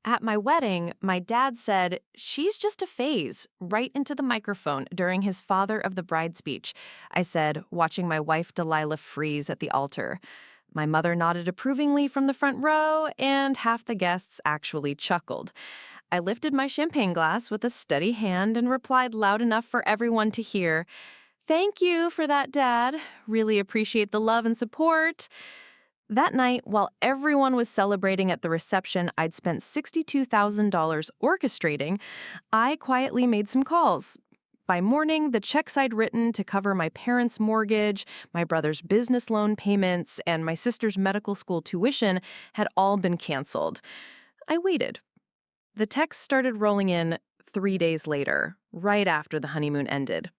At my wedding, my dad said, "She's just a phase," right into the microphone during his father of the bride speech. I said, watching my wife Delilah freeze at the altar. My mother nodded approvingly from the front row, and half the guests actually chuckled. I lifted my champagne glass with a steady hand and replied loud enough for everyone to hear, "Thank you for that, Dad. Really appreciate the love and support." That night, while everyone was celebrating at the reception I'd spent $62,000 orchestrating, I quietly made some calls. By morning, the checks I'd written to cover my parents' mortgage, my brother's business loan payments, and my sister's medical school tuition had all been canceled. I waited. The texts started rolling in 3 days later, right after the honeymoon ended.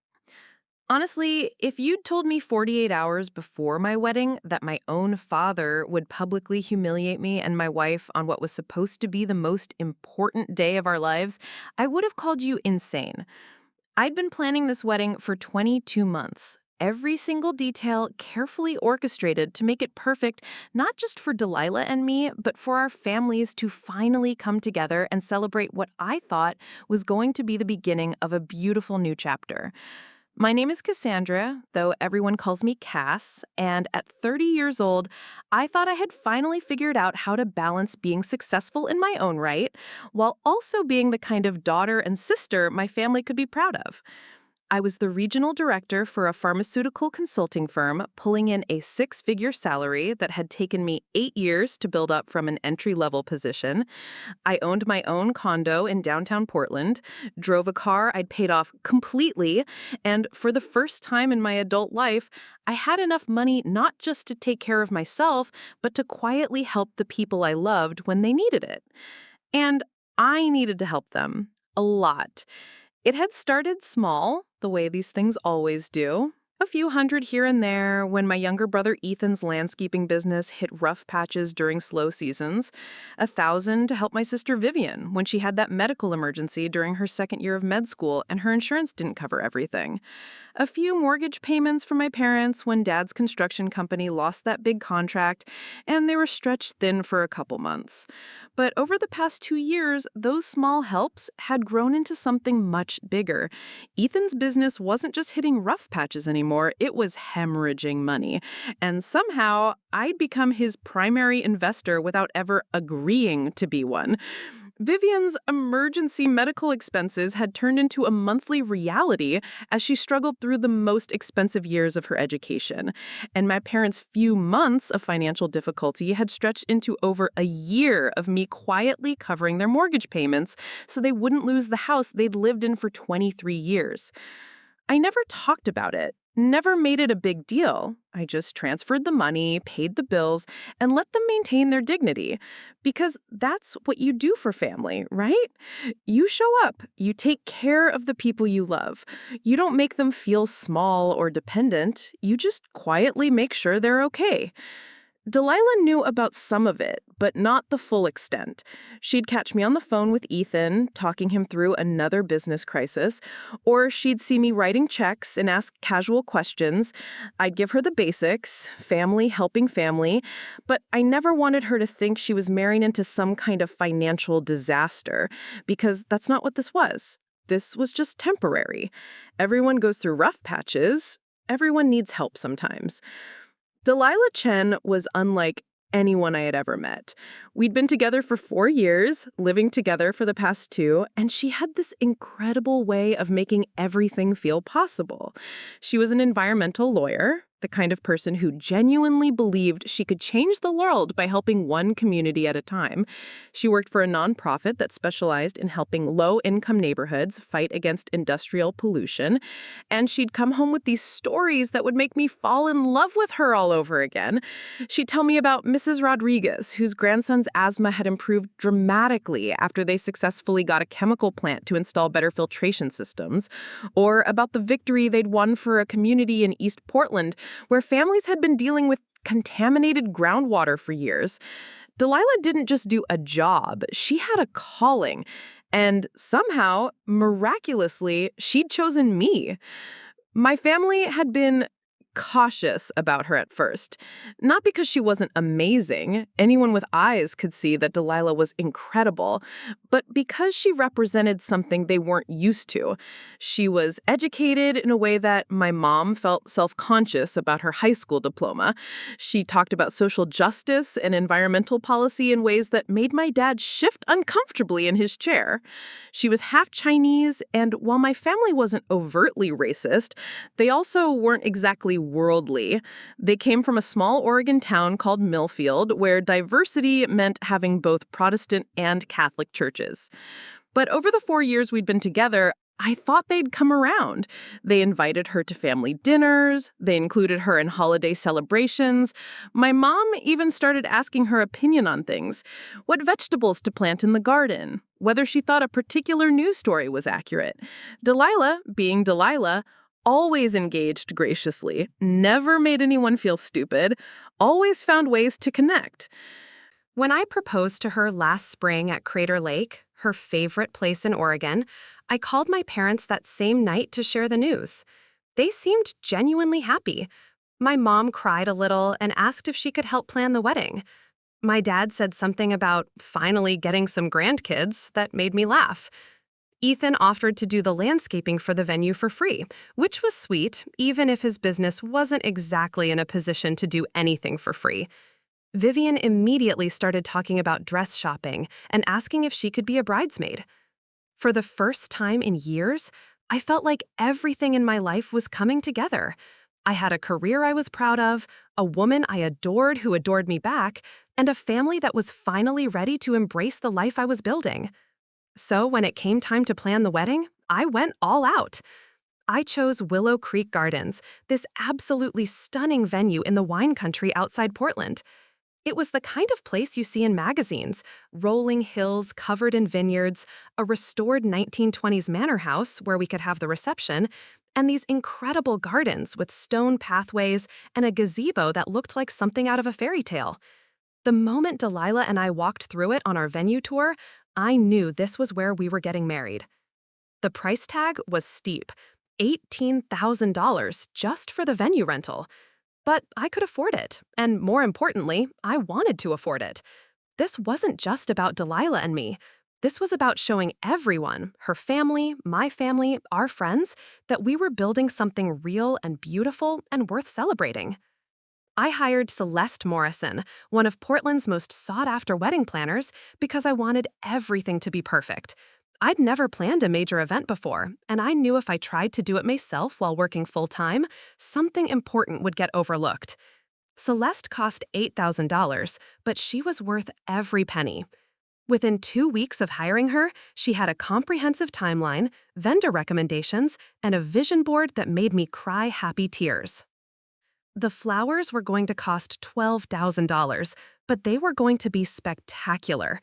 Honestly, if you'd told me 48 hours before my wedding that my own father would publicly humiliate me and my wife on what was supposed to be the most important day of our lives, I would have called you insane. I'd been planning this wedding for 22 months. Every single detail carefully orchestrated to make it perfect, not just for Delilah and me, but for our families to finally come together and celebrate what I thought was going to be the beginning of a beautiful new chapter. My name is Cassandra, though everyone calls me Cass, and at 30 years old, I thought I had finally figured out how to balance being successful in my own right, while also being the kind of daughter and sister my family could be proud of. I was the regional director for a pharmaceutical consulting firm, pulling in a six-figure salary that had taken me 8 years to build up from an entry-level position. I owned my own condo in downtown Portland, drove a car I'd paid off completely, and for the first time in my adult life, I had enough money not just to take care of myself, but to quietly help the people I loved when they needed it. And I needed to help them. A lot. It had started small, the way these things always do. A few hundred here and there when my younger brother Ethan's landscaping business hit rough patches during slow seasons. 1,000 to help my sister Vivian when she had that medical emergency during her second year of med school and her insurance didn't cover everything. A few mortgage payments from my parents when Dad's construction company lost that big contract, and they were stretched thin for a couple months. But over the past 2 years, those small helps had grown into something much bigger. Ethan's business wasn't just hitting rough patches anymore, it was hemorrhaging money. And somehow, I'd become his primary investor without ever agreeing to be one. Vivian's emergency medical expenses had turned into a monthly reality as she struggled through the most expensive years of her education. And my parents' few months of financial difficulty had stretched into over a year of me quietly covering their mortgage payments so they wouldn't lose the house they'd lived in for 23 years. I never talked about it, never made it a big deal. I just transferred the money, paid the bills, and let them maintain their dignity. Because that's what you do for family, right? You show up, you take care of the people you love. You don't make them feel small or dependent, you just quietly make sure they're okay. Delilah knew about some of it, but not the full extent. She'd catch me on the phone with Ethan, talking him through another business crisis, or she'd see me writing checks and ask casual questions. I'd give her the basics, family helping family, but I never wanted her to think she was marrying into some kind of financial disaster, because that's not what this was. This was just temporary. Everyone goes through rough patches. Everyone needs help sometimes. Delilah Chen was unlike anyone I had ever met. We'd been together for 4 years, living together for the past 2, and she had this incredible way of making everything feel possible. She was an environmental lawyer, the kind of person who genuinely believed she could change the world by helping one community at a time. She worked for a nonprofit that specialized in helping low-income neighborhoods fight against industrial pollution, and she'd come home with these stories that would make me fall in love with her all over again. She'd tell me about Mrs. Rodriguez, whose grandson's asthma had improved dramatically after they successfully got a chemical plant to install better filtration systems, or about the victory they'd won for a community in East Portland where families had been dealing with contaminated groundwater for years. Delilah didn't just do a job, she had a calling. And somehow, miraculously, she'd chosen me. My family had been cautious about her at first. Not because she wasn't amazing. Anyone with eyes could see that Delilah was incredible, but because she represented something they weren't used to. She was educated in a way that my mom felt self-conscious about her high school diploma. She talked about social justice and environmental policy in ways that made my dad shift uncomfortably in his chair. She was half Chinese, and while my family wasn't overtly racist, they also weren't exactly worldly. They came from a small Oregon town called Millfield, where diversity meant having both Protestant and Catholic churches. But over the 4 years we'd been together, I thought they'd come around. They invited her to family dinners. They included her in holiday celebrations. My mom even started asking her opinion on things. What vegetables to plant in the garden. Whether she thought a particular news story was accurate. Delilah, being Delilah, always engaged graciously, never made anyone feel stupid, always found ways to connect. When I proposed to her last spring at Crater Lake, her favorite place in Oregon, I called my parents that same night to share the news. They seemed genuinely happy. My mom cried a little and asked if she could help plan the wedding. My dad said something about finally getting some grandkids that made me laugh. Ethan offered to do the landscaping for the venue for free, which was sweet, even if his business wasn't exactly in a position to do anything for free. Vivian immediately started talking about dress shopping and asking if she could be a bridesmaid. For the first time in years, I felt like everything in my life was coming together. I had a career I was proud of, a woman I adored who adored me back, and a family that was finally ready to embrace the life I was building. So when it came time to plan the wedding, I went all out. I chose Willow Creek Gardens, this absolutely stunning venue in the wine country outside Portland. It was the kind of place you see in magazines, rolling hills covered in vineyards, a restored 1920s manor house where we could have the reception, and these incredible gardens with stone pathways and a gazebo that looked like something out of a fairy tale. The moment Delilah and I walked through it on our venue tour, I knew this was where we were getting married. The price tag was steep, $18,000 just for the venue rental. But I could afford it, and more importantly, I wanted to afford it. This wasn't just about Delilah and me. This was about showing everyone, her family, my family, our friends, that we were building something real and beautiful and worth celebrating. I hired Celeste Morrison, one of Portland's most sought-after wedding planners, because I wanted everything to be perfect. I'd never planned a major event before, and I knew if I tried to do it myself while working full-time, something important would get overlooked. Celeste cost $8,000, but she was worth every penny. Within 2 weeks of hiring her, she had a comprehensive timeline, vendor recommendations, and a vision board that made me cry happy tears. The flowers were going to cost $12,000, but they were going to be spectacular.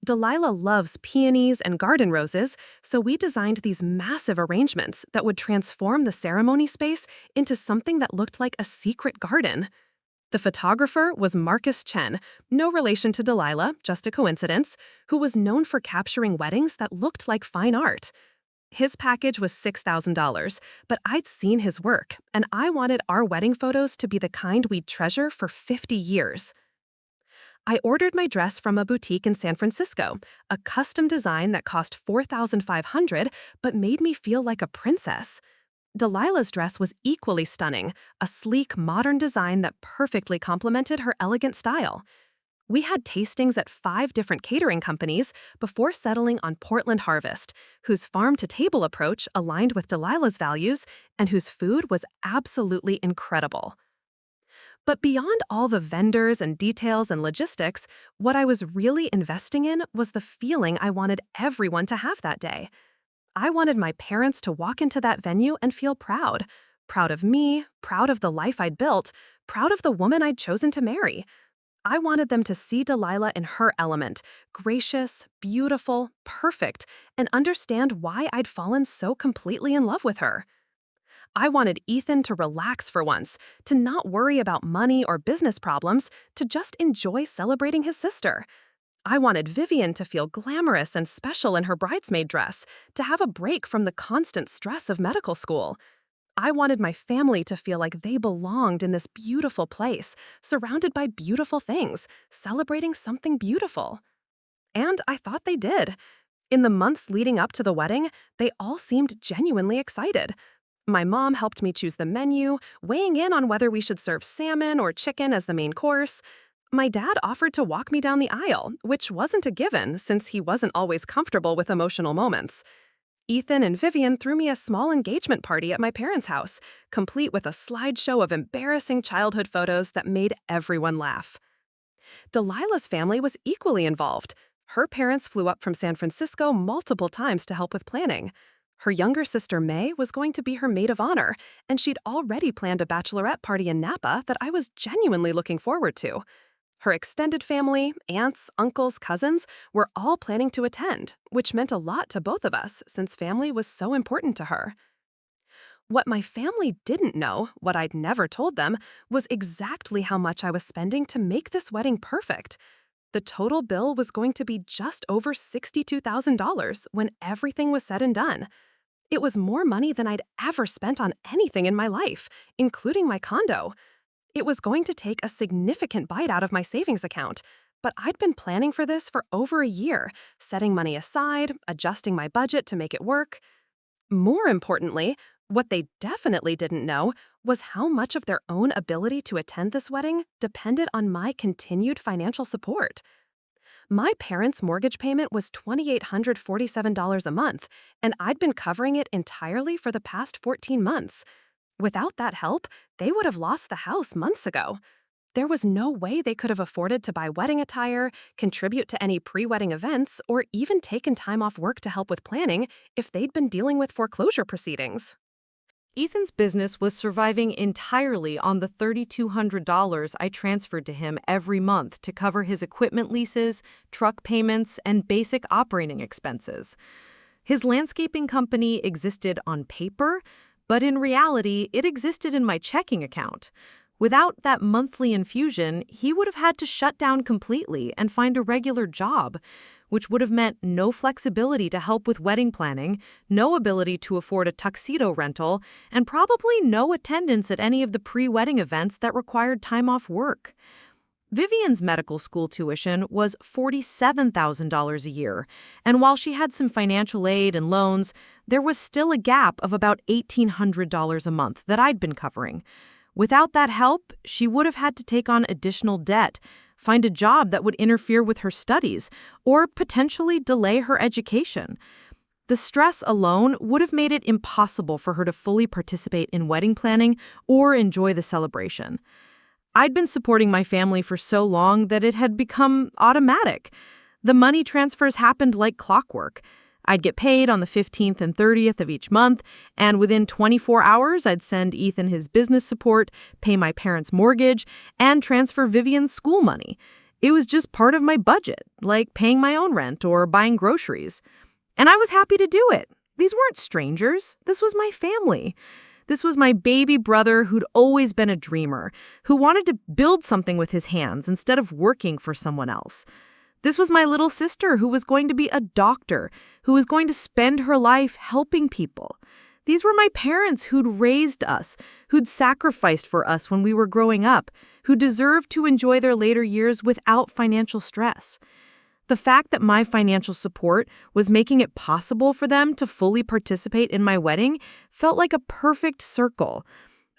Delilah loves peonies and garden roses, so we designed these massive arrangements that would transform the ceremony space into something that looked like a secret garden. The photographer was Marcus Chen, no relation to Delilah, just a coincidence, who was known for capturing weddings that looked like fine art. His package was $6,000, but I'd seen his work, and I wanted our wedding photos to be the kind we'd treasure for 50 years. I ordered my dress from a boutique in San Francisco, a custom design that cost $4,500 but made me feel like a princess. Delilah's dress was equally stunning, a sleek, modern design that perfectly complemented her elegant style. We had tastings at 5 different catering companies before settling on Portland Harvest, whose farm-to-table approach aligned with Delilah's values and whose food was absolutely incredible. But beyond all the vendors and details and logistics, what I was really investing in was the feeling I wanted everyone to have that day. I wanted my parents to walk into that venue and feel proud. Proud of me, proud of the life I'd built, proud of the woman I'd chosen to marry. I wanted them to see Delilah in her element, gracious, beautiful, perfect, and understand why I'd fallen so completely in love with her. I wanted Ethan to relax for once, to not worry about money or business problems, to just enjoy celebrating his sister. I wanted Vivian to feel glamorous and special in her bridesmaid dress, to have a break from the constant stress of medical school. I wanted my family to feel like they belonged in this beautiful place, surrounded by beautiful things, celebrating something beautiful. And I thought they did. In the months leading up to the wedding, they all seemed genuinely excited. My mom helped me choose the menu, weighing in on whether we should serve salmon or chicken as the main course. My dad offered to walk me down the aisle, which wasn't a given since he wasn't always comfortable with emotional moments. Ethan and Vivian threw me a small engagement party at my parents' house, complete with a slideshow of embarrassing childhood photos that made everyone laugh. Delilah's family was equally involved. Her parents flew up from San Francisco multiple times to help with planning. Her younger sister May was going to be her maid of honor, and she'd already planned a bachelorette party in Napa that I was genuinely looking forward to. Her extended family, aunts, uncles, cousins, were all planning to attend, which meant a lot to both of us since family was so important to her. What my family didn't know, what I'd never told them, was exactly how much I was spending to make this wedding perfect. The total bill was going to be just over $62,000 when everything was said and done. It was more money than I'd ever spent on anything in my life, including my condo. It was going to take a significant bite out of my savings account, but I'd been planning for this for over a year, setting money aside, adjusting my budget to make it work. More importantly, what they definitely didn't know was how much of their own ability to attend this wedding depended on my continued financial support. My parents' mortgage payment was $2,847 a month, and I'd been covering it entirely for the past 14 months. Without that help, they would have lost the house months ago. There was no way they could have afforded to buy wedding attire, contribute to any pre-wedding events, or even taken time off work to help with planning if they'd been dealing with foreclosure proceedings. Ethan's business was surviving entirely on the $3,200 I transferred to him every month to cover his equipment leases, truck payments, and basic operating expenses. His landscaping company existed on paper, but in reality, it existed in my checking account. Without that monthly infusion, he would have had to shut down completely and find a regular job, which would have meant no flexibility to help with wedding planning, no ability to afford a tuxedo rental, and probably no attendance at any of the pre-wedding events that required time off work. Vivian's medical school tuition was $47,000 a year, and while she had some financial aid and loans, there was still a gap of about $1,800 a month that I'd been covering. Without that help, she would have had to take on additional debt, find a job that would interfere with her studies, or potentially delay her education. The stress alone would have made it impossible for her to fully participate in wedding planning or enjoy the celebration. I'd been supporting my family for so long that it had become automatic. The money transfers happened like clockwork. I'd get paid on the 15th and 30th of each month, and within 24 hours, I'd send Ethan his business support, pay my parents' mortgage, and transfer Vivian's school money. It was just part of my budget, like paying my own rent or buying groceries. And I was happy to do it. These weren't strangers. This was my family. This was my baby brother who'd always been a dreamer, who wanted to build something with his hands instead of working for someone else. This was my little sister who was going to be a doctor, who was going to spend her life helping people. These were my parents who'd raised us, who'd sacrificed for us when we were growing up, who deserved to enjoy their later years without financial stress. The fact that my financial support was making it possible for them to fully participate in my wedding felt like a perfect circle.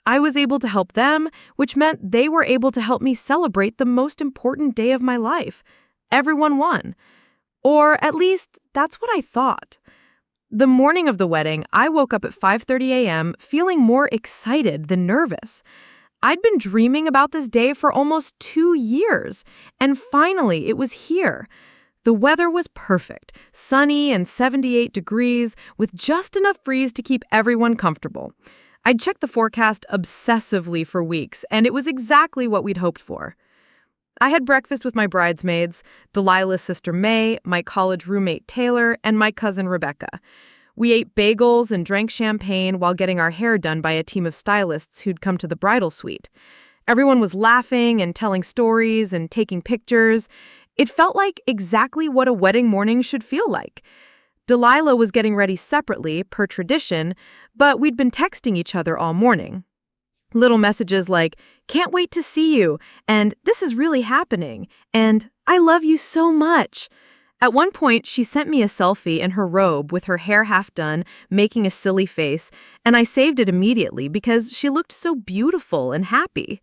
I was able to help them, which meant they were able to help me celebrate the most important day of my life. Everyone won. Or at least, that's what I thought. The morning of the wedding, I woke up at 5:30 a.m. feeling more excited than nervous. I'd been dreaming about this day for almost 2 years, and finally it was here. The weather was perfect, sunny and 78 degrees, with just enough breeze to keep everyone comfortable. I'd checked the forecast obsessively for weeks, and it was exactly what we'd hoped for. I had breakfast with my bridesmaids, Delilah's sister May, my college roommate Taylor, and my cousin Rebecca. We ate bagels and drank champagne while getting our hair done by a team of stylists who'd come to the bridal suite. Everyone was laughing and telling stories and taking pictures. It felt like exactly what a wedding morning should feel like. Delilah was getting ready separately, per tradition, but we'd been texting each other all morning. Little messages like, "Can't wait to see you," and "This is really happening," and "I love you so much." At one point, she sent me a selfie in her robe with her hair half done, making a silly face, and I saved it immediately because she looked so beautiful and happy.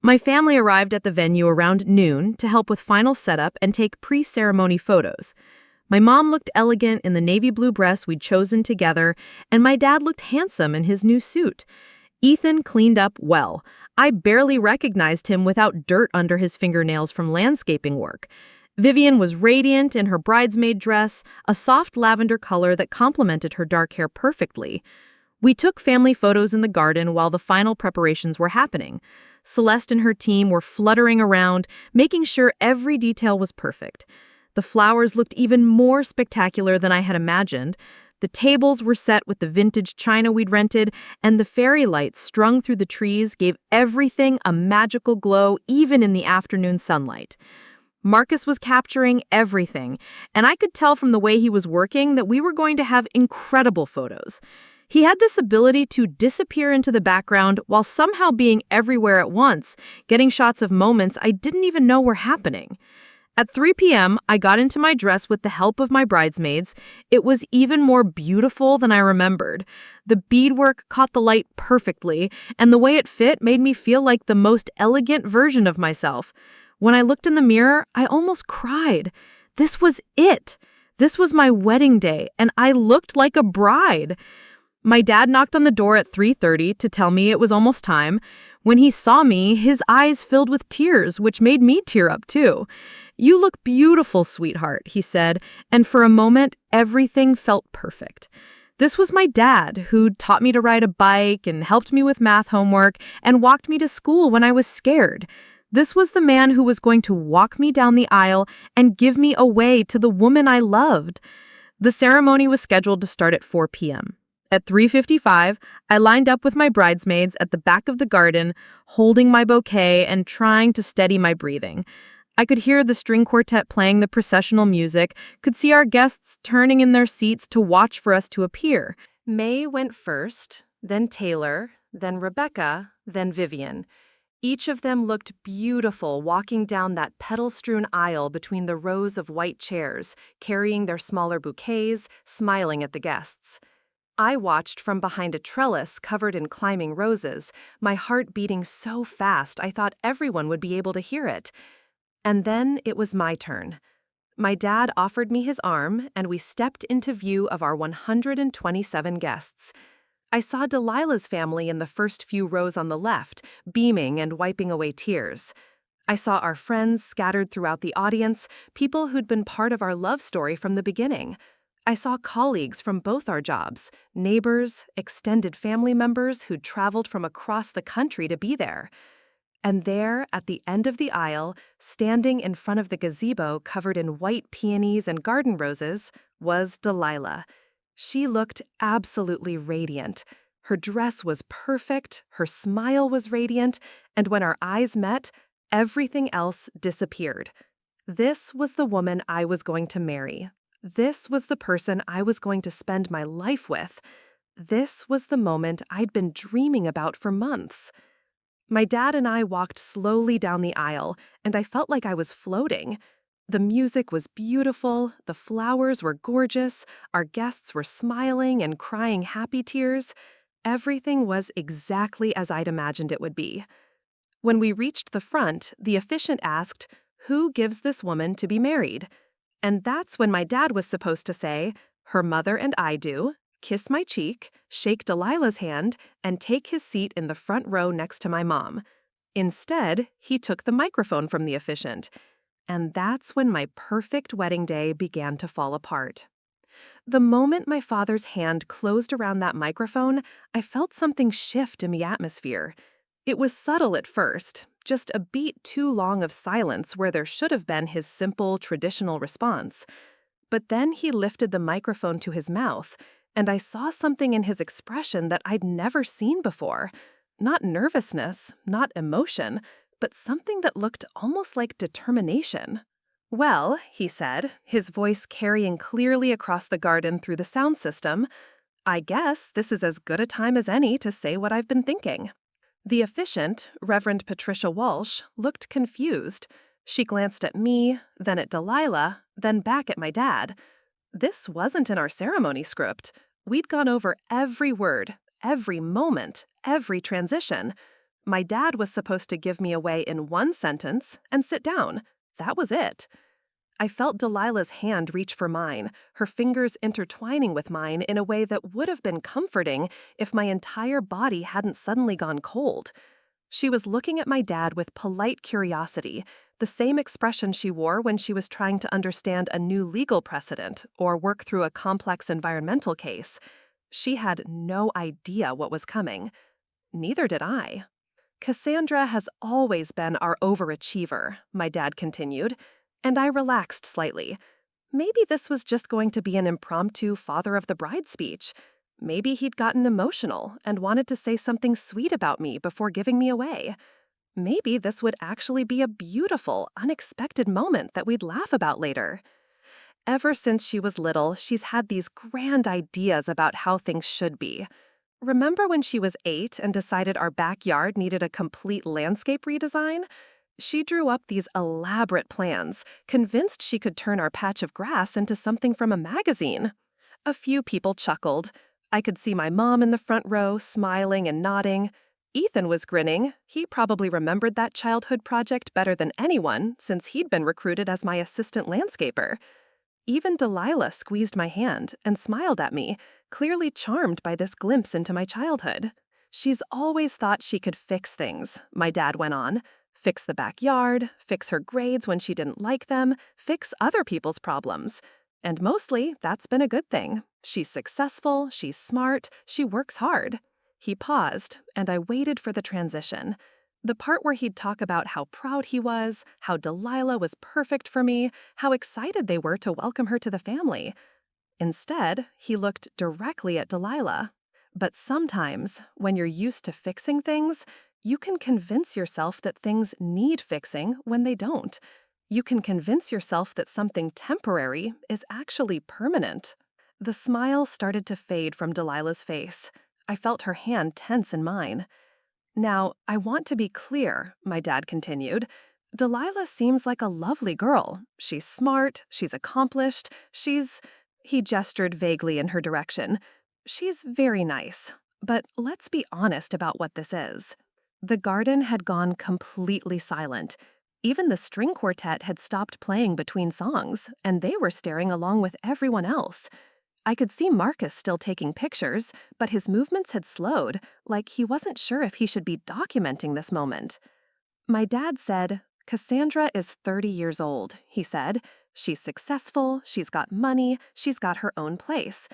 My family arrived at the venue around noon to help with final setup and take pre-ceremony photos. My mom looked elegant in the navy blue dress we'd chosen together, and my dad looked handsome in his new suit. Ethan cleaned up well. I barely recognized him without dirt under his fingernails from landscaping work. Vivian was radiant in her bridesmaid dress, a soft lavender color that complemented her dark hair perfectly. We took family photos in the garden while the final preparations were happening. Celeste and her team were fluttering around, making sure every detail was perfect. The flowers looked even more spectacular than I had imagined. The tables were set with the vintage china we'd rented, and the fairy lights strung through the trees gave everything a magical glow even in the afternoon sunlight. Marcus was capturing everything, and I could tell from the way he was working that we were going to have incredible photos. He had this ability to disappear into the background while somehow being everywhere at once, getting shots of moments I didn't even know were happening. At 3 p.m., I got into my dress with the help of my bridesmaids. It was even more beautiful than I remembered. The beadwork caught the light perfectly, and the way it fit made me feel like the most elegant version of myself. When I looked in the mirror, I almost cried. This was it. This was my wedding day, and I looked like a bride. My dad knocked on the door at 3:30 to tell me it was almost time. When he saw me, his eyes filled with tears, which made me tear up too. "You look beautiful, sweetheart," he said, and for a moment, everything felt perfect. This was my dad, who'd taught me to ride a bike and helped me with math homework and walked me to school when I was scared. This was the man who was going to walk me down the aisle and give me away to the woman I loved. The ceremony was scheduled to start at 4 p.m. At 3:55, I lined up with my bridesmaids at the back of the garden, holding my bouquet and trying to steady my breathing. I could hear the string quartet playing the processional music, could see our guests turning in their seats to watch for us to appear. May went first, then Taylor, then Rebecca, then Vivian. Each of them looked beautiful walking down that petal-strewn aisle between the rows of white chairs, carrying their smaller bouquets, smiling at the guests. I watched from behind a trellis covered in climbing roses, my heart beating so fast I thought everyone would be able to hear it. And then it was my turn. My dad offered me his arm, and we stepped into view of our 127 guests. I saw Delilah's family in the first few rows on the left, beaming and wiping away tears. I saw our friends scattered throughout the audience, people who'd been part of our love story from the beginning. I saw colleagues from both our jobs, neighbors, extended family members who'd traveled from across the country to be there. And there, at the end of the aisle, standing in front of the gazebo covered in white peonies and garden roses, was Delilah. She looked absolutely radiant. Her dress was perfect, her smile was radiant, and when our eyes met, everything else disappeared. This was the woman I was going to marry. This was the person I was going to spend my life with. This was the moment I'd been dreaming about for months. My dad and I walked slowly down the aisle, and I felt like I was floating. The music was beautiful, the flowers were gorgeous, our guests were smiling and crying happy tears. Everything was exactly as I'd imagined it would be. When we reached the front, the officiant asked, "Who gives this woman to be married?" And that's when my dad was supposed to say, "Her mother and I do," kiss my cheek, shake Delilah's hand, and take his seat in the front row next to my mom. Instead, he took the microphone from the officiant. And that's when my perfect wedding day began to fall apart. The moment my father's hand closed around that microphone, I felt something shift in the atmosphere. It was subtle at first, just a beat too long of silence where there should have been his simple, traditional response. But then he lifted the microphone to his mouth, and I saw something in his expression that I'd never seen before. Not nervousness, not emotion, but something that looked almost like determination. Well, he said, his voice carrying clearly across the garden through the sound system, I guess this is as good a time as any to say what I've been thinking. The officiant, Reverend Patricia Walsh, looked confused. She glanced at me, then at Delilah, then back at my dad. This wasn't in our ceremony script. We'd gone over every word, every moment, every transition. My dad was supposed to give me away in one sentence and sit down. That was it. I felt Delilah's hand reach for mine, her fingers intertwining with mine in a way that would have been comforting if my entire body hadn't suddenly gone cold. She was looking at my dad with polite curiosity, the same expression she wore when she was trying to understand a new legal precedent or work through a complex environmental case. She had no idea what was coming. Neither did I. Cassandra has always been our overachiever, my dad continued, and I relaxed slightly. Maybe this was just going to be an impromptu father of the bride speech. Maybe he'd gotten emotional and wanted to say something sweet about me before giving me away. Maybe this would actually be a beautiful, unexpected moment that we'd laugh about later. Ever since she was little, she's had these grand ideas about how things should be. Remember when she was 8 and decided our backyard needed a complete landscape redesign? She drew up these elaborate plans, convinced she could turn our patch of grass into something from a magazine. A few people chuckled. I could see my mom in the front row, smiling and nodding. Ethan was grinning. He probably remembered that childhood project better than anyone, since he'd been recruited as my assistant landscaper. Even Delilah squeezed my hand and smiled at me, clearly charmed by this glimpse into my childhood. She's always thought she could fix things, my dad went on. Fix the backyard, fix her grades when she didn't like them, fix other people's problems. And mostly, that's been a good thing. She's successful, she's smart, she works hard. He paused, and I waited for the transition. The part where he'd talk about how proud he was, how Delilah was perfect for me, how excited they were to welcome her to the family. Instead, he looked directly at Delilah. But sometimes, when you're used to fixing things, you can convince yourself that things need fixing when they don't. You can convince yourself that something temporary is actually permanent. The smile started to fade from Delilah's face. I felt her hand tense in mine. Now, I want to be clear, my dad continued. Delilah seems like a lovely girl. She's smart, she's accomplished, he gestured vaguely in her direction. She's very nice. But let's be honest about what this is. The garden had gone completely silent. Even the string quartet had stopped playing between songs, and they were staring along with everyone else. I could see Marcus still taking pictures, but his movements had slowed, like he wasn't sure if he should be documenting this moment. My dad said, Cassandra is 30 years old, he said. She's successful, she's got money, she's got her own place.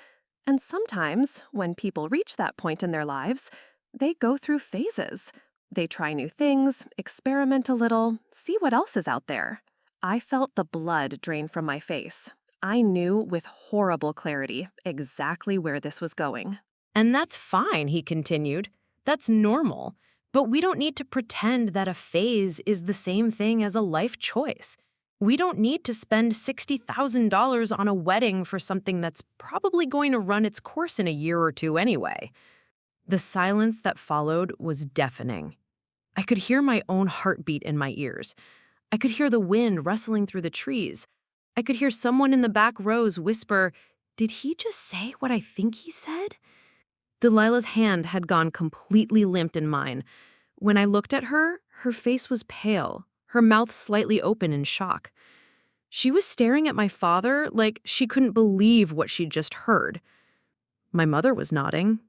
And sometimes, when people reach that point in their lives, they go through phases. They try new things, experiment a little, see what else is out there. I felt the blood drain from my face. I knew with horrible clarity exactly where this was going. And that's fine, he continued. That's normal. But we don't need to pretend that a phase is the same thing as a life choice. We don't need to spend $60,000 on a wedding for something that's probably going to run its course in a year or two anyway. The silence that followed was deafening. I could hear my own heartbeat in my ears. I could hear the wind rustling through the trees. I could hear someone in the back rows whisper, "Did he just say what I think he said?" Delilah's hand had gone completely limp in mine. When I looked at her, her face was pale, her mouth slightly open in shock. She was staring at my father like she couldn't believe what she'd just heard. My mother was nodding.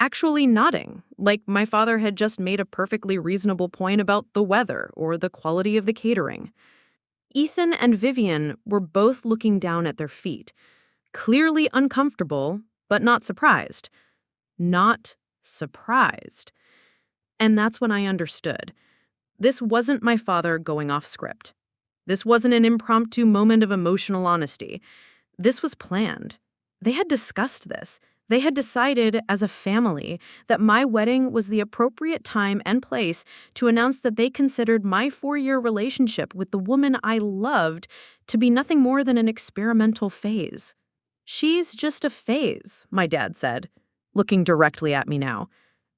Actually nodding, like my father had just made a perfectly reasonable point about the weather or the quality of the catering. Ethan and Vivian were both looking down at their feet, clearly uncomfortable, but not surprised. Not surprised. And that's when I understood. This wasn't my father going off script. This wasn't an impromptu moment of emotional honesty. This was planned. They had discussed this. They had decided as a family that my wedding was the appropriate time and place to announce that they considered my 4-year relationship with the woman I loved to be nothing more than an experimental phase. She's just a phase, my dad said, looking directly at me now.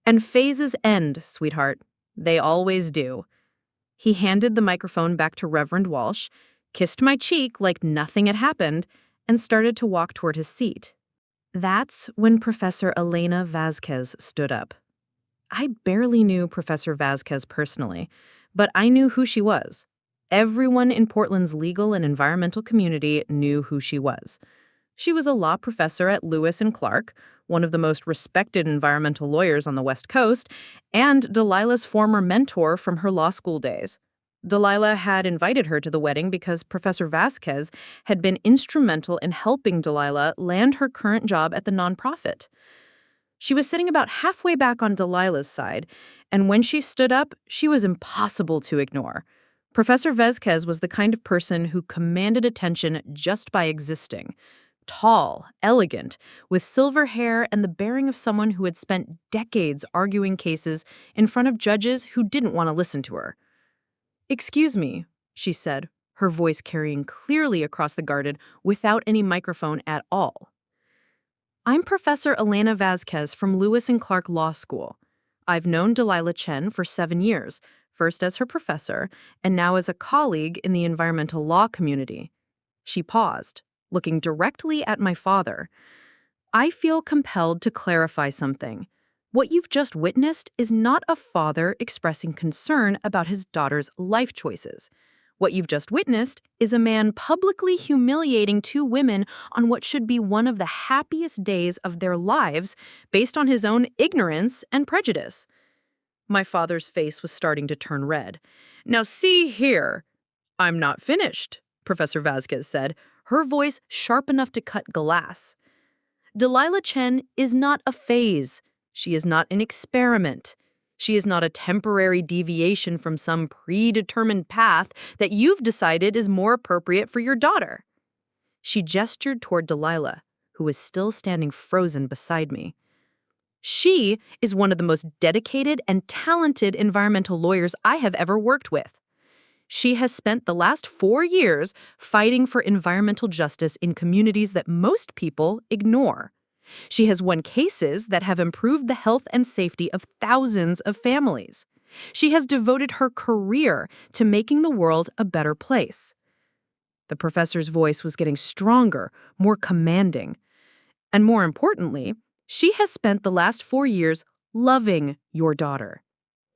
And phases end, sweetheart. They always do. He handed the microphone back to Reverend Walsh, kissed my cheek like nothing had happened, and started to walk toward his seat. That's when Professor Elena Vasquez stood up. I barely knew Professor Vasquez personally, but I knew who she was. Everyone in Portland's legal and environmental community knew who she was. She was a law professor at Lewis and Clark, one of the most respected environmental lawyers on the West Coast, and Delilah's former mentor from her law school days. Delilah had invited her to the wedding because Professor Vasquez had been instrumental in helping Delilah land her current job at the nonprofit. She was sitting about halfway back on Delilah's side, and when she stood up, she was impossible to ignore. Professor Vasquez was the kind of person who commanded attention just by existing. Tall, elegant, with silver hair and the bearing of someone who had spent decades arguing cases in front of judges who didn't want to listen to her. "Excuse me," she said, her voice carrying clearly across the garden without any microphone at all. "I'm Professor Elena Vasquez from Lewis and Clark Law School. I've known Delilah Chen for 7 years, first as her professor and now as a colleague in the environmental law community." She paused, looking directly at my father. "I feel compelled to clarify something. What you've just witnessed is not a father expressing concern about his daughter's life choices. What you've just witnessed is a man publicly humiliating 2 women on what should be one of the happiest days of their lives based on his own ignorance and prejudice." My father's face was starting to turn red. "Now see here." "I'm not finished," Professor Vasquez said, her voice sharp enough to cut glass. "Delilah Chen is not a phase. She is not an experiment. She is not a temporary deviation from some predetermined path that you've decided is more appropriate for your daughter." She gestured toward Delilah, who was still standing frozen beside me. "She is one of the most dedicated and talented environmental lawyers I have ever worked with. She has spent the last 4 years fighting for environmental justice in communities that most people ignore. She has won cases that have improved the health and safety of thousands of families. She has devoted her career to making the world a better place." The professor's voice was getting stronger, more commanding. "And more importantly, she has spent the last 4 years loving your daughter.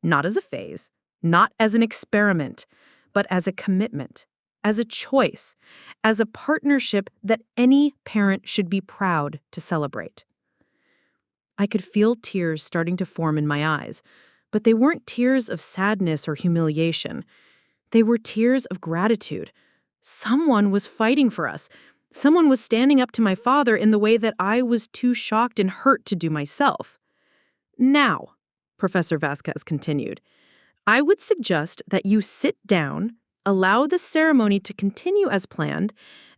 Not as a phase, not as an experiment, but as a commitment, as a choice, as a partnership that any parent should be proud to celebrate." I could feel tears starting to form in my eyes, but they weren't tears of sadness or humiliation. They were tears of gratitude. Someone was fighting for us. Someone was standing up to my father in the way that I was too shocked and hurt to do myself. "Now," Professor Vasquez continued, "I would suggest that you sit down, allow the ceremony to continue as planned,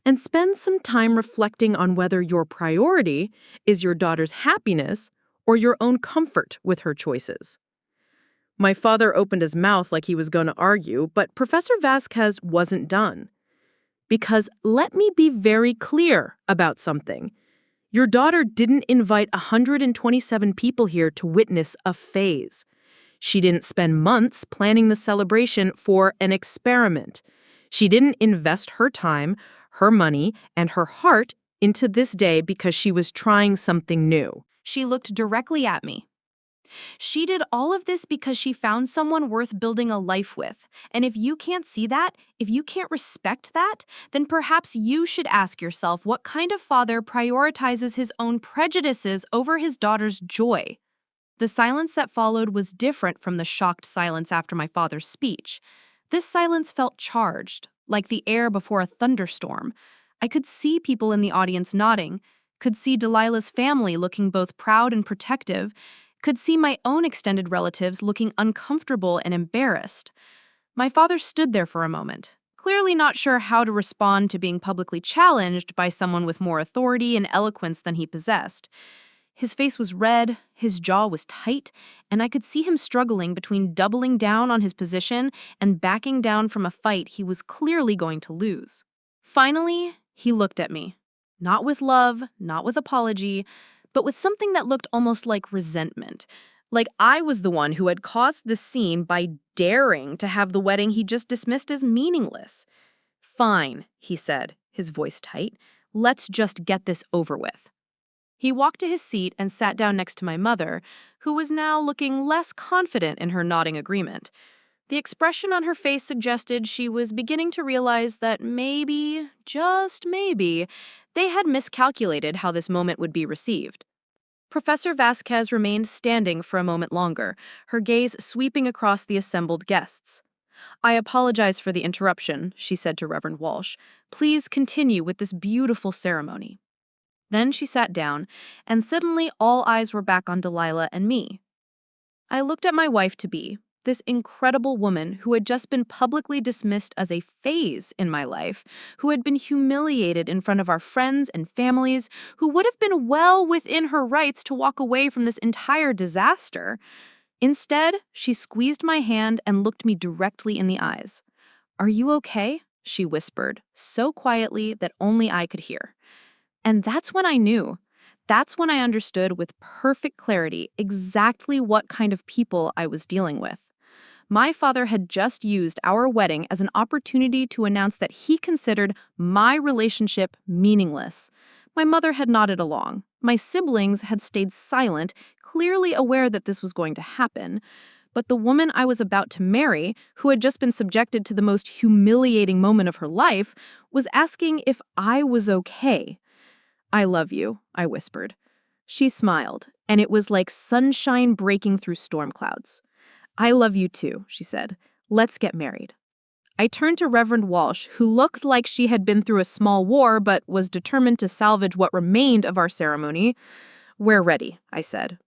and spend some time reflecting on whether your priority is your daughter's happiness or your own comfort with her choices." My father opened his mouth like he was going to argue, but Professor Vasquez wasn't done. "Because let me be very clear about something. Your daughter didn't invite 127 people here to witness a phase. She didn't spend months planning the celebration for an experiment. She didn't invest her time, her money, and her heart into this day because she was trying something new." She looked directly at me. "She did all of this because she found someone worth building a life with. And if you can't see that, if you can't respect that, then perhaps you should ask yourself what kind of father prioritizes his own prejudices over his daughter's joy." The silence that followed was different from the shocked silence after my father's speech. This silence felt charged, like the air before a thunderstorm. I could see people in the audience nodding, could see Delilah's family looking both proud and protective, could see my own extended relatives looking uncomfortable and embarrassed. My father stood there for a moment, clearly not sure how to respond to being publicly challenged by someone with more authority and eloquence than he possessed. His face was red, his jaw was tight, and I could see him struggling between doubling down on his position and backing down from a fight he was clearly going to lose. Finally, he looked at me. Not with love, not with apology, but with something that looked almost like resentment. Like I was the one who had caused this scene by daring to have the wedding he just dismissed as meaningless. "Fine," he said, his voice tight. "Let's just get this over with." He walked to his seat and sat down next to my mother, who was now looking less confident in her nodding agreement. The expression on her face suggested she was beginning to realize that maybe, just maybe, they had miscalculated how this moment would be received. Professor Vasquez remained standing for a moment longer, her gaze sweeping across the assembled guests. "I apologize for the interruption," she said to Reverend Walsh. "Please continue with this beautiful ceremony." Then she sat down, and suddenly all eyes were back on Delilah and me. I looked at my wife-to-be, this incredible woman who had just been publicly dismissed as a phase in my life, who had been humiliated in front of our friends and families, who would have been well within her rights to walk away from this entire disaster. Instead, she squeezed my hand and looked me directly in the eyes. "Are you okay?" she whispered, so quietly that only I could hear. And that's when I knew. That's when I understood with perfect clarity exactly what kind of people I was dealing with. My father had just used our wedding as an opportunity to announce that he considered my relationship meaningless. My mother had nodded along. My siblings had stayed silent, clearly aware that this was going to happen. But the woman I was about to marry, who had just been subjected to the most humiliating moment of her life, was asking if I was okay. "I love you," I whispered. She smiled, and it was like sunshine breaking through storm clouds. "I love you too," she said. "Let's get married." I turned to Reverend Walsh, who looked like she had been through a small war but was determined to salvage what remained of our ceremony. "We're ready," I said.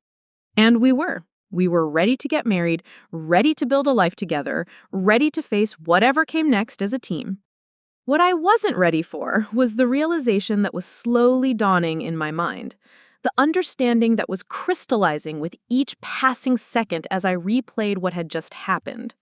And we were. We were ready to get married, ready to build a life together, ready to face whatever came next as a team. What I wasn't ready for was the realization that was slowly dawning in my mind, the understanding that was crystallizing with each passing second as I replayed what had just happened.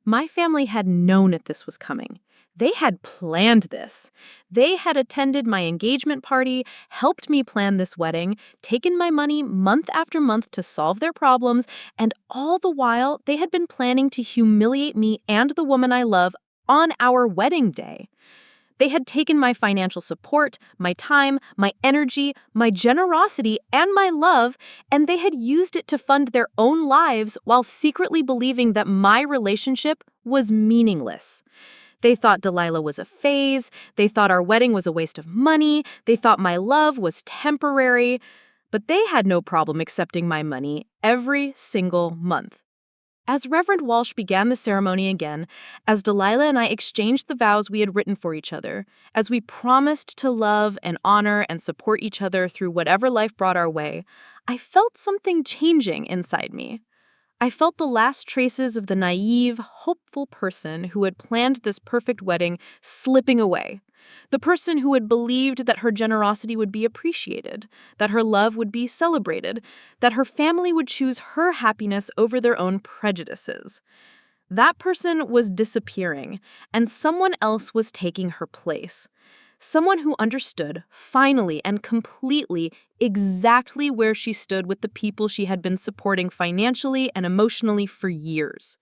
My family had known that this was coming. They had planned this. They had attended my engagement party, helped me plan this wedding, taken my money month after month to solve their problems, and all the while they had been planning to humiliate me and the woman I love on our wedding day. They had taken my financial support, my time, my energy, my generosity, and my love, and they had used it to fund their own lives while secretly believing that my relationship was meaningless. They thought Delilah was a phase, they thought our wedding was a waste of money, they thought my love was temporary, but they had no problem accepting my money every single month. As Reverend Walsh began the ceremony again, as Delilah and I exchanged the vows we had written for each other, as we promised to love and honor and support each other through whatever life brought our way, I felt something changing inside me. I felt the last traces of the naive, hopeful person who had planned this perfect wedding slipping away. The person who had believed that her generosity would be appreciated, that her love would be celebrated, that her family would choose her happiness over their own prejudices. That person was disappearing, and someone else was taking her place. Someone who understood, finally and completely, exactly where she stood with the people she had been supporting financially and emotionally for years.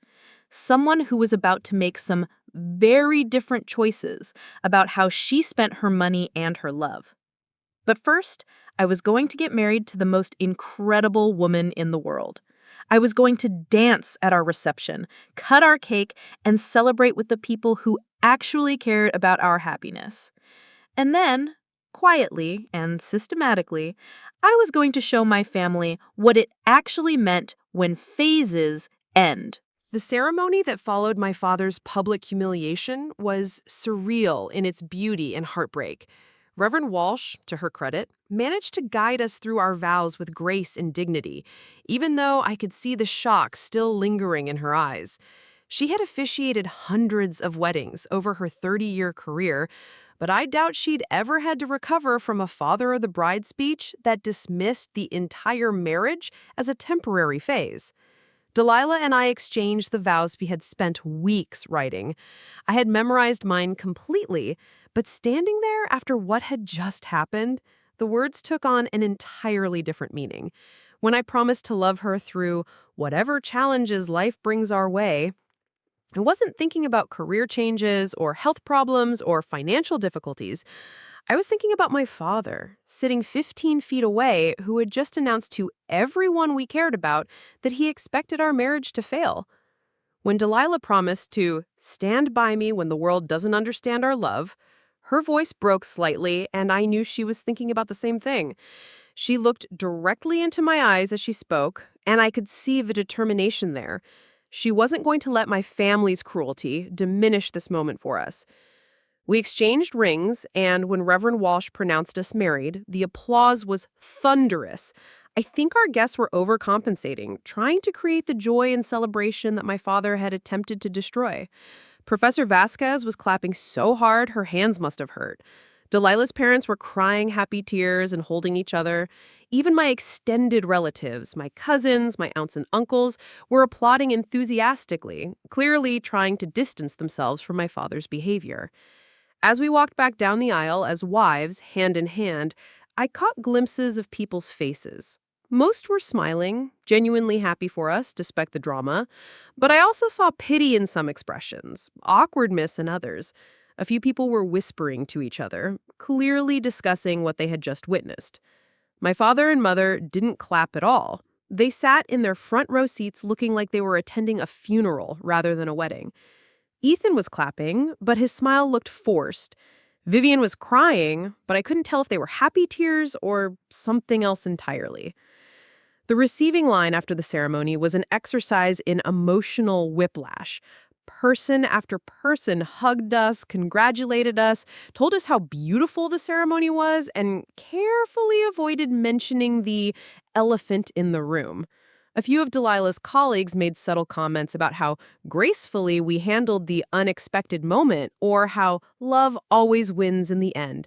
Someone who was about to make some very different choices about how she spent her money and her love. But first, I was going to get married to the most incredible woman in the world. I was going to dance at our reception, cut our cake, and celebrate with the people who actually cared about our happiness. And then, quietly and systematically, I was going to show my family what it actually meant when phases end. The ceremony that followed my father's public humiliation was surreal in its beauty and heartbreak. Reverend Walsh, to her credit, managed to guide us through our vows with grace and dignity, even though I could see the shock still lingering in her eyes. She had officiated hundreds of weddings over her 30-year career, but I doubt she'd ever had to recover from a father of the bride speech that dismissed the entire marriage as a temporary phase. Delilah and I exchanged the vows we had spent weeks writing. I had memorized mine completely, but standing there after what had just happened, the words took on an entirely different meaning. When I promised to love her through whatever challenges life brings our way, I wasn't thinking about career changes or health problems or financial difficulties. I was thinking about my father, sitting 15 feet away, who had just announced to everyone we cared about that he expected our marriage to fail. When Delilah promised to stand by me when the world doesn't understand our love, her voice broke slightly, and I knew she was thinking about the same thing. She looked directly into my eyes as she spoke, and I could see the determination there. She wasn't going to let my family's cruelty diminish this moment for us. We exchanged rings, and when Reverend Walsh pronounced us married, the applause was thunderous. I think our guests were overcompensating, trying to create the joy and celebration that my father had attempted to destroy. Professor Vasquez was clapping so hard her hands must have hurt. Delilah's parents were crying happy tears and holding each other. Even my extended relatives, my cousins, my aunts and uncles, were applauding enthusiastically, clearly trying to distance themselves from my father's behavior. As we walked back down the aisle as wives, hand in hand, I caught glimpses of people's faces. Most were smiling, genuinely happy for us despite the drama, but I also saw pity in some expressions, awkwardness in others. A few people were whispering to each other, clearly discussing what they had just witnessed. My father and mother didn't clap at all. They sat in their front row seats looking like they were attending a funeral rather than a wedding. Ethan was clapping, but his smile looked forced. Vivian was crying, but I couldn't tell if they were happy tears or something else entirely. The receiving line after the ceremony was an exercise in emotional whiplash. Person after person hugged us, congratulated us, told us how beautiful the ceremony was, and carefully avoided mentioning the elephant in the room. A few of Delilah's colleagues made subtle comments about how gracefully we handled the unexpected moment or how love always wins in the end.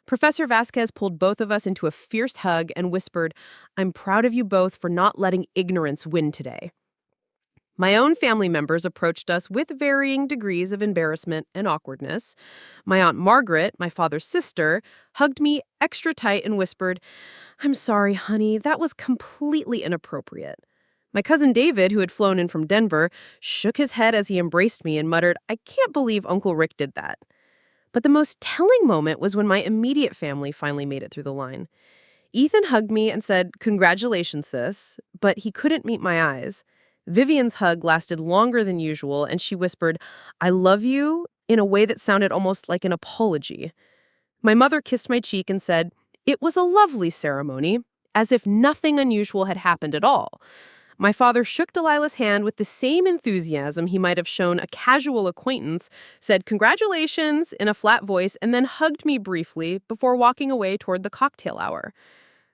Professor Vasquez pulled both of us into a fierce hug and whispered, "I'm proud of you both for not letting ignorance win today." My own family members approached us with varying degrees of embarrassment and awkwardness. My Aunt Margaret, my father's sister, hugged me extra tight and whispered, "I'm sorry, honey, that was completely inappropriate." My cousin David, who had flown in from Denver, shook his head as he embraced me and muttered, "I can't believe Uncle Rick did that." But the most telling moment was when my immediate family finally made it through the line. Ethan hugged me and said, "Congratulations, sis," but he couldn't meet my eyes. Vivian's hug lasted longer than usual, and she whispered, "I love you," in a way that sounded almost like an apology. My mother kissed my cheek and said, "It was a lovely ceremony," as if nothing unusual had happened at all. My father shook Delilah's hand with the same enthusiasm he might have shown a casual acquaintance, said congratulations in a flat voice, and then hugged me briefly before walking away toward the cocktail hour.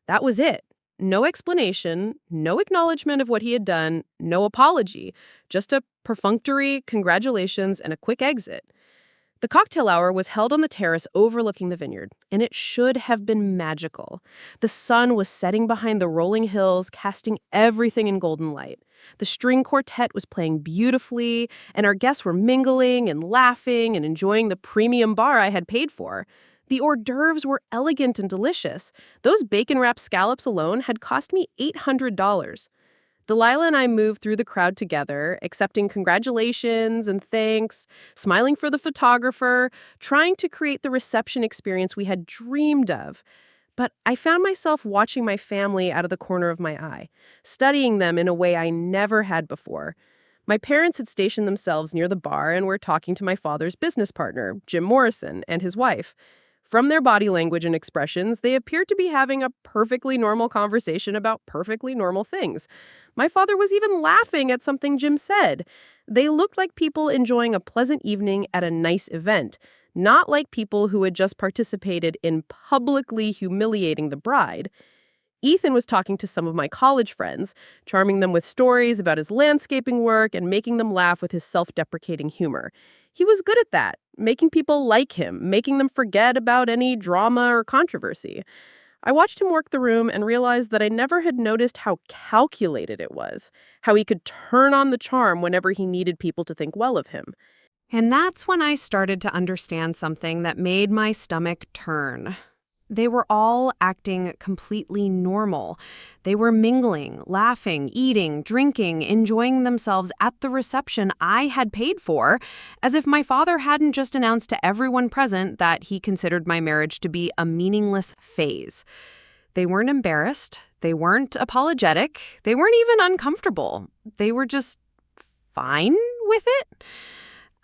That was it. No explanation, no acknowledgement of what he had done, no apology, just a perfunctory congratulations and a quick exit. The cocktail hour was held on the terrace overlooking the vineyard, and it should have been magical. The sun was setting behind the rolling hills, casting everything in golden light. The string quartet was playing beautifully, and our guests were mingling and laughing and enjoying the premium bar I had paid for. The hors d'oeuvres were elegant and delicious. Those bacon-wrapped scallops alone had cost me $800. Delilah and I moved through the crowd together, accepting congratulations and thanks, smiling for the photographer, trying to create the reception experience we had dreamed of. But I found myself watching my family out of the corner of my eye, studying them in a way I never had before. My parents had stationed themselves near the bar and were talking to my father's business partner, Jim Morrison, and his wife. From their body language and expressions, they appeared to be having a perfectly normal conversation about perfectly normal things. My father was even laughing at something Jim said. They looked like people enjoying a pleasant evening at a nice event, not like people who had just participated in publicly humiliating the bride. Ethan was talking to some of my college friends, charming them with stories about his landscaping work and making them laugh with his self-deprecating humor. He was good at that, making people like him, making them forget about any drama or controversy. I watched him work the room and realized that I never had noticed how calculated it was, how he could turn on the charm whenever he needed people to think well of him. And that's when I started to understand something that made my stomach turn. They were all acting completely normal. They were mingling, laughing, eating, drinking, enjoying themselves at the reception I had paid for, as if my father hadn't just announced to everyone present that he considered my marriage to be a meaningless phase. They weren't embarrassed. They weren't apologetic. They weren't even uncomfortable. They were just fine with it.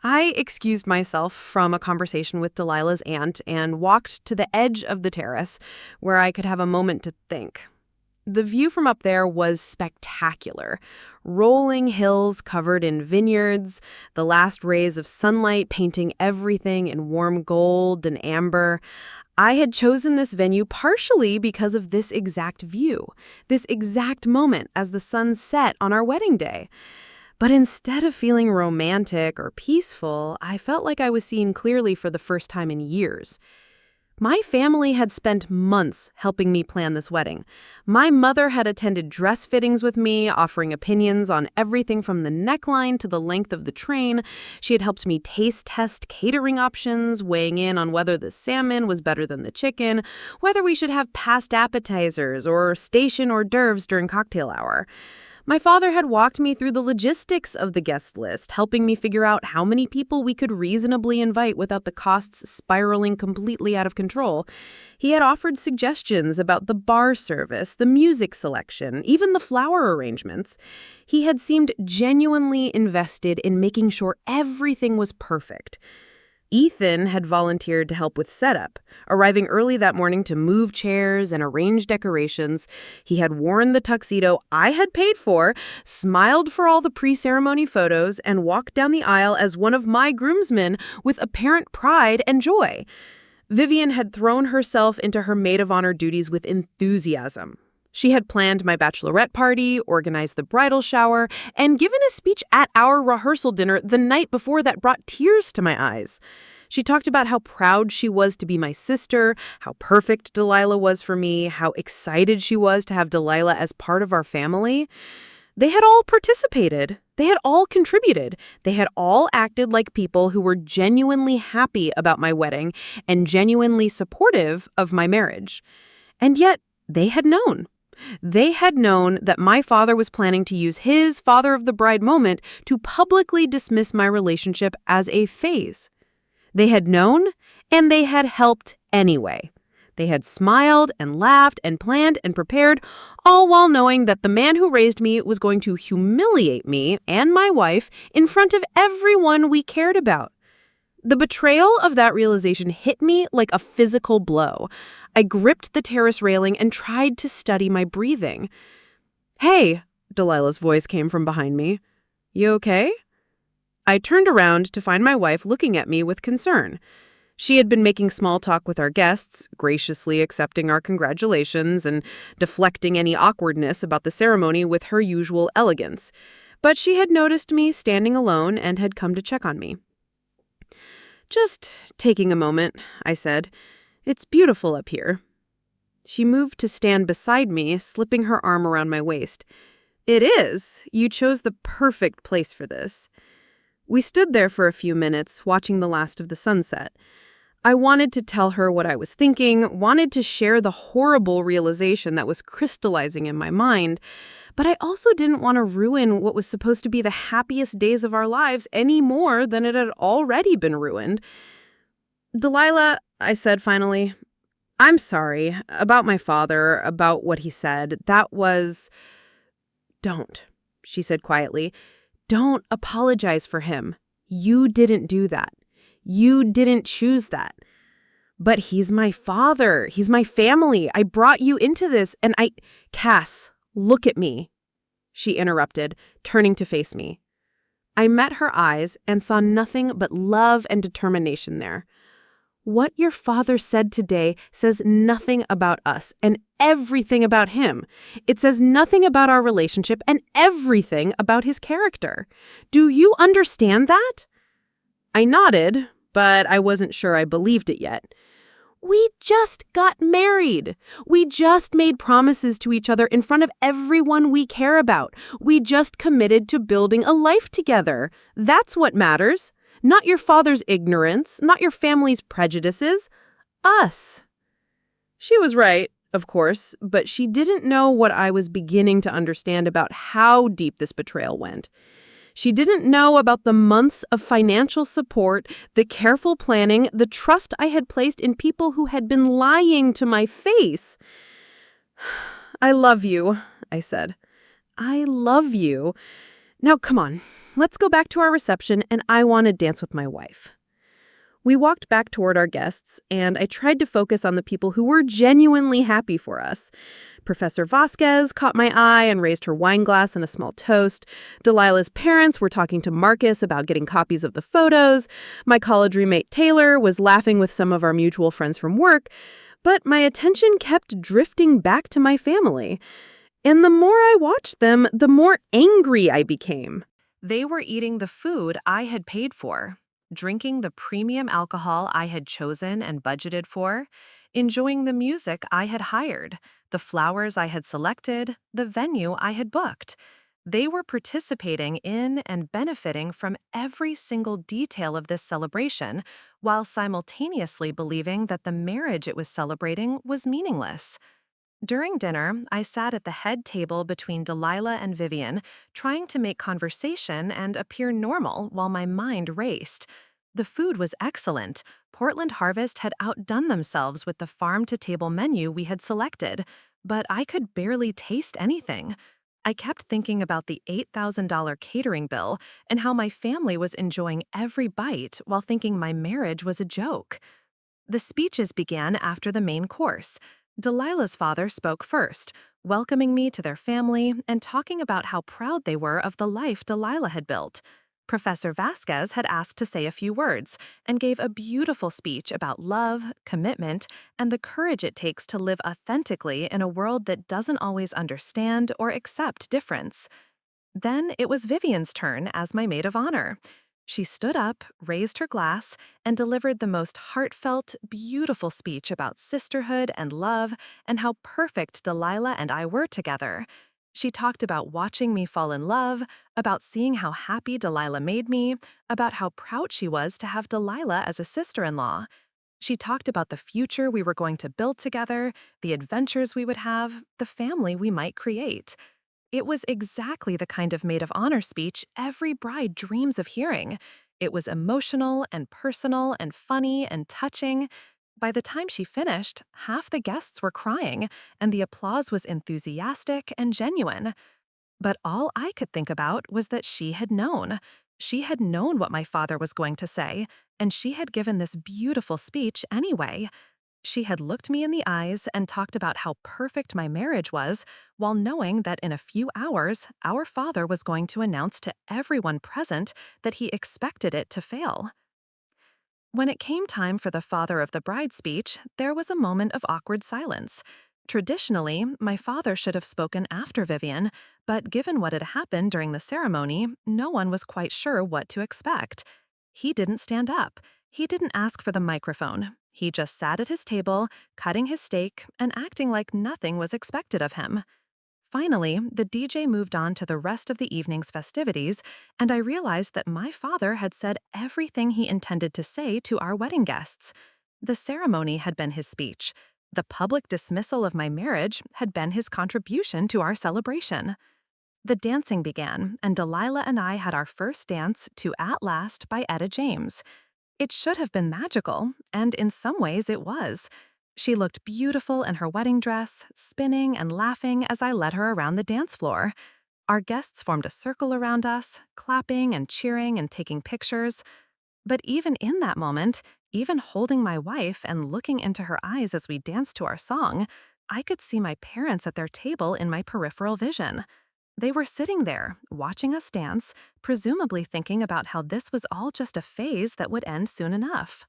I excused myself from a conversation with Delilah's aunt and walked to the edge of the terrace where I could have a moment to think. The view from up there was spectacular. Rolling hills covered in vineyards, the last rays of sunlight painting everything in warm gold and amber. I had chosen this venue partially because of this exact view, this exact moment as the sun set on our wedding day. But instead of feeling romantic or peaceful, I felt like I was seeing clearly for the first time in years. My family had spent months helping me plan this wedding. My mother had attended dress fittings with me, offering opinions on everything from the neckline to the length of the train. She had helped me taste test catering options, weighing in on whether the salmon was better than the chicken, whether we should have past appetizers or station hors d'oeuvres during cocktail hour. My father had walked me through the logistics of the guest list, helping me figure out how many people we could reasonably invite without the costs spiraling completely out of control. He had offered suggestions about the bar service, the music selection, even the flower arrangements. He had seemed genuinely invested in making sure everything was perfect. Ethan had volunteered to help with setup, arriving early that morning to move chairs and arrange decorations. He had worn the tuxedo I had paid for, smiled for all the pre-ceremony photos, and walked down the aisle as one of my groomsmen with apparent pride and joy. Vivian had thrown herself into her maid of honor duties with enthusiasm. She had planned my bachelorette party, organized the bridal shower, and given a speech at our rehearsal dinner the night before that brought tears to my eyes. She talked about how proud she was to be my sister, how perfect Delilah was for me, how excited she was to have Delilah as part of our family. They had all participated. They had all contributed. They had all acted like people who were genuinely happy about my wedding and genuinely supportive of my marriage. And yet, they had known. They had known that my father was planning to use his father of the bride moment to publicly dismiss my relationship as a phase. They had known, and they had helped anyway. They had smiled and laughed and planned and prepared, all while knowing that the man who raised me was going to humiliate me and my wife in front of everyone we cared about. The betrayal of that realization hit me like a physical blow. I gripped the terrace railing and tried to study my breathing. "Hey," Delilah's voice came from behind me. "You okay?" I turned around to find my wife looking at me with concern. She had been making small talk with our guests, graciously accepting our congratulations and deflecting any awkwardness about the ceremony with her usual elegance. But she had noticed me standing alone and had come to check on me. "Just taking a moment," I said. "It's beautiful up here." She moved to stand beside me, slipping her arm around my waist. "It is. You chose the perfect place for this." We stood there for a few minutes, watching the last of the sunset. I wanted to tell her what I was thinking, wanted to share the horrible realization that was crystallizing in my mind, but I also didn't want to ruin what was supposed to be the happiest days of our lives any more than it had already been ruined. "Delilah," I said finally, "I'm sorry about my father, about what he said. That was—" "Don't," she said quietly. "Don't apologize for him. You didn't do that. You didn't choose that. But he's my father. He's my family. I brought you into this, and Cass, look at me," she interrupted, turning to face me. I met her eyes and saw nothing but love and determination there. "What your father said today says nothing about us and everything about him. It says nothing about our relationship and everything about his character. Do you understand that?" I nodded, but I wasn't sure I believed it yet. We just got married. We just made promises to each other in front of everyone we care about. We just committed to building a life together. That's what matters. Not your father's ignorance, not your family's prejudices. Us. She was right, of course, but she didn't know what I was beginning to understand about how deep this betrayal went. She didn't know about the months of financial support, the careful planning, the trust I had placed in people who had been lying to my face. "I love you," I said. "I love you. Now, come on, let's go back to our reception, and I want to dance with my wife." We walked back toward our guests, and I tried to focus on the people who were genuinely happy for us. Professor Vasquez caught my eye and raised her wine glass in a small toast. Delilah's parents were talking to Marcus about getting copies of the photos. My college roommate Taylor was laughing with some of our mutual friends from work. But my attention kept drifting back to my family. And the more I watched them, the more angry I became. They were eating the food I had paid for, drinking the premium alcohol I had chosen and budgeted for, enjoying the music I had hired, the flowers I had selected, the venue I had booked. They were participating in and benefiting from every single detail of this celebration, while simultaneously believing that the marriage it was celebrating was meaningless. During dinner, I sat at the head table between Delilah and Vivian, trying to make conversation and appear normal while my mind raced. The food was excellent. Portland Harvest had outdone themselves with the farm-to-table menu we had selected, but I could barely taste anything. I kept thinking about the $8,000 catering bill and how my family was enjoying every bite while thinking my marriage was a joke. The speeches began after the main course. Delilah's father spoke first, welcoming me to their family and talking about how proud they were of the life Delilah had built. Professor Vasquez had asked to say a few words and gave a beautiful speech about love, commitment, and the courage it takes to live authentically in a world that doesn't always understand or accept difference. Then it was Vivian's turn as my maid of honor. She stood up, raised her glass, and delivered the most heartfelt, beautiful speech about sisterhood and love and how perfect Delilah and I were together. She talked about watching me fall in love, about seeing how happy Delilah made me, about how proud she was to have Delilah as a sister-in-law. She talked about the future we were going to build together, the adventures we would have, the family we might create. It was exactly the kind of maid of honor speech every bride dreams of hearing. It was emotional and personal and funny and touching. By the time she finished, half the guests were crying, and the applause was enthusiastic and genuine. But all I could think about was that she had known. She had known what my father was going to say, and she had given this beautiful speech anyway. She had looked me in the eyes and talked about how perfect my marriage was, while knowing that in a few hours, our father was going to announce to everyone present that he expected it to fail. When it came time for the father of the bride speech, there was a moment of awkward silence. Traditionally, my father should have spoken after Vivian, but given what had happened during the ceremony, no one was quite sure what to expect. He didn't stand up. He didn't ask for the microphone. He just sat at his table, cutting his steak and acting like nothing was expected of him. Finally, the DJ moved on to the rest of the evening's festivities, and I realized that my father had said everything he intended to say to our wedding guests. The ceremony had been his speech. The public dismissal of my marriage had been his contribution to our celebration. The dancing began, and Delilah and I had our first dance to At Last by Etta James. It should have been magical, and in some ways it was. She looked beautiful in her wedding dress, spinning and laughing as I led her around the dance floor. Our guests formed a circle around us, clapping and cheering and taking pictures. But even in that moment, even holding my wife and looking into her eyes as we danced to our song, I could see my parents at their table in my peripheral vision. They were sitting there, watching us dance, presumably thinking about how this was all just a phase that would end soon enough.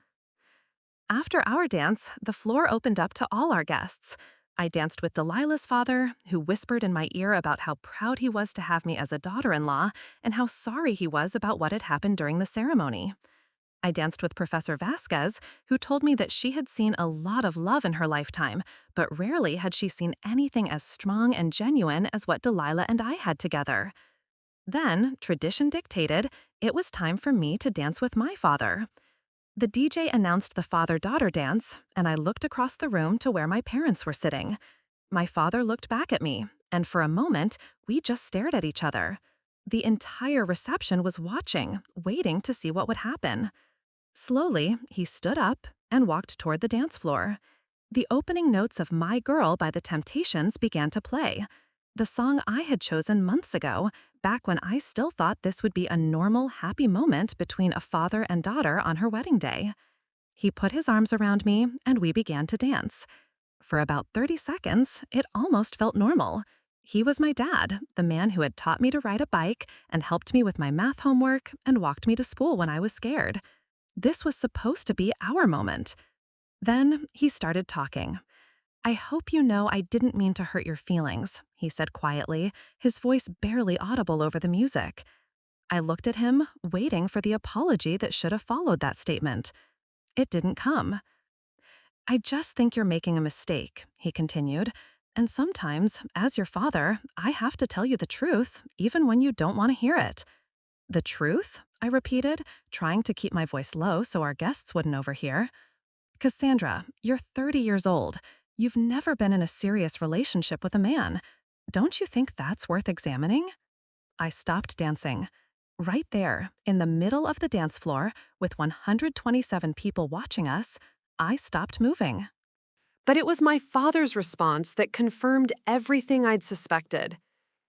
After our dance, the floor opened up to all our guests. I danced with Delilah's father, who whispered in my ear about how proud he was to have me as a daughter-in-law and how sorry he was about what had happened during the ceremony. I danced with Professor Vasquez, who told me that she had seen a lot of love in her lifetime, but rarely had she seen anything as strong and genuine as what Delilah and I had together. Then, tradition dictated, it was time for me to dance with my father. The DJ announced the father-daughter dance, and I looked across the room to where my parents were sitting. My father looked back at me, and for a moment, we just stared at each other. The entire reception was watching, waiting to see what would happen. Slowly, he stood up and walked toward the dance floor. The opening notes of My Girl by the Temptations began to play. The song I had chosen months ago, back when I still thought this would be a normal, happy moment between a father and daughter on her wedding day. He put his arms around me, and we began to dance. For about 30 seconds, it almost felt normal. He was my dad, the man who had taught me to ride a bike and helped me with my math homework and walked me to school when I was scared. This was supposed to be our moment. Then he started talking. "I hope you know I didn't mean to hurt your feelings," he said quietly, his voice barely audible over the music. I looked at him, waiting for the apology that should have followed that statement. It didn't come. "I just think you're making a mistake," he continued. "And sometimes, as your father, I have to tell you the truth, even when you don't want to hear it." "The truth?" I repeated, trying to keep my voice low so our guests wouldn't overhear. "Cassandra, you're 30 years old. You've never been in a serious relationship with a man. Don't you think that's worth examining?" I stopped dancing. Right there, in the middle of the dance floor, with 127 people watching us, I stopped moving. But it was my father's response that confirmed everything I'd suspected.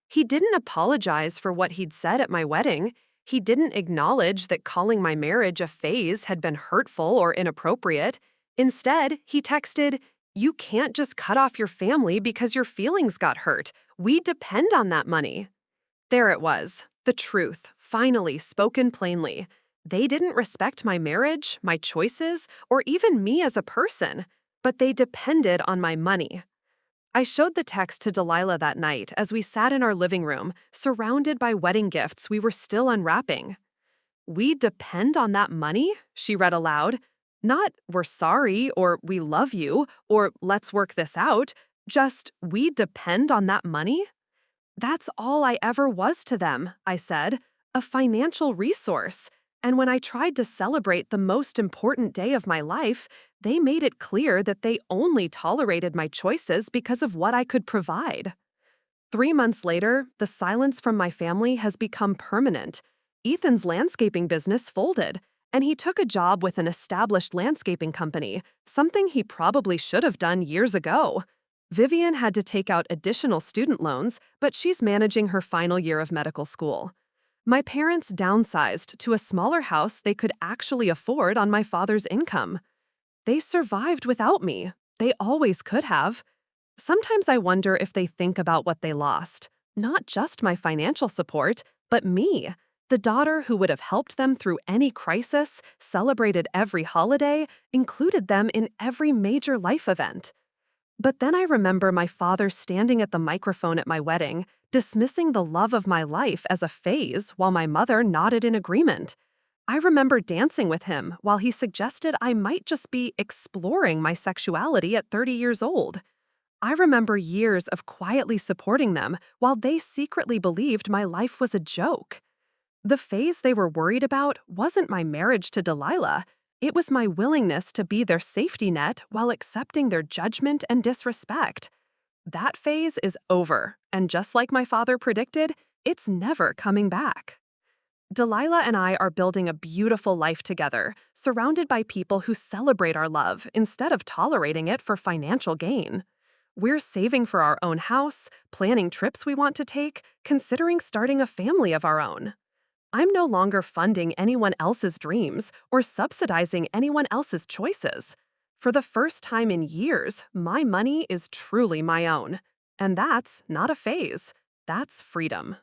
He didn't apologize for what he'd said at my wedding. He didn't acknowledge that calling my marriage a phase had been hurtful or inappropriate. Instead, he texted, "You can't just cut off your family because your feelings got hurt. We depend on that money." There it was, the truth, finally spoken plainly. They didn't respect my marriage, my choices, or even me as a person, but they depended on my money. I showed the text to Delilah that night as we sat in our living room, surrounded by wedding gifts we were still unwrapping. "We depend on that money?" she read aloud. Not, "We're sorry," or "We love you," or "Let's work this out." Just, "We depend on that money?" "That's all I ever was to them," I said, "a financial resource. And when I tried to celebrate the most important day of my life, they made it clear that they only tolerated my choices because of what I could provide." 3 months later, the silence from my family has become permanent. Ethan's landscaping business folded, and he took a job with an established landscaping company, something he probably should have done years ago. Vivian had to take out additional student loans, but she's managing her final year of medical school. My parents downsized to a smaller house they could actually afford on my father's income. They survived without me. They always could have. Sometimes I wonder if they think about what they lost. Not just my financial support, but me, the daughter who would have helped them through any crisis, celebrated every holiday, included them in every major life event. But then I remember my father standing at the microphone at my wedding, dismissing the love of my life as a phase while my mother nodded in agreement. I remember dancing with him while he suggested I might just be exploring my sexuality at 30 years old. I remember years of quietly supporting them while they secretly believed my life was a joke. The phase they were worried about wasn't my marriage to Delilah. It was my willingness to be their safety net while accepting their judgment and disrespect. That phase is over, and just like my father predicted, it's never coming back. Delilah and I are building a beautiful life together, surrounded by people who celebrate our love instead of tolerating it for financial gain. We're saving for our own house, planning trips we want to take, considering starting a family of our own. I'm no longer funding anyone else's dreams or subsidizing anyone else's choices. For the first time in years, my money is truly my own. And that's not a phase. That's freedom.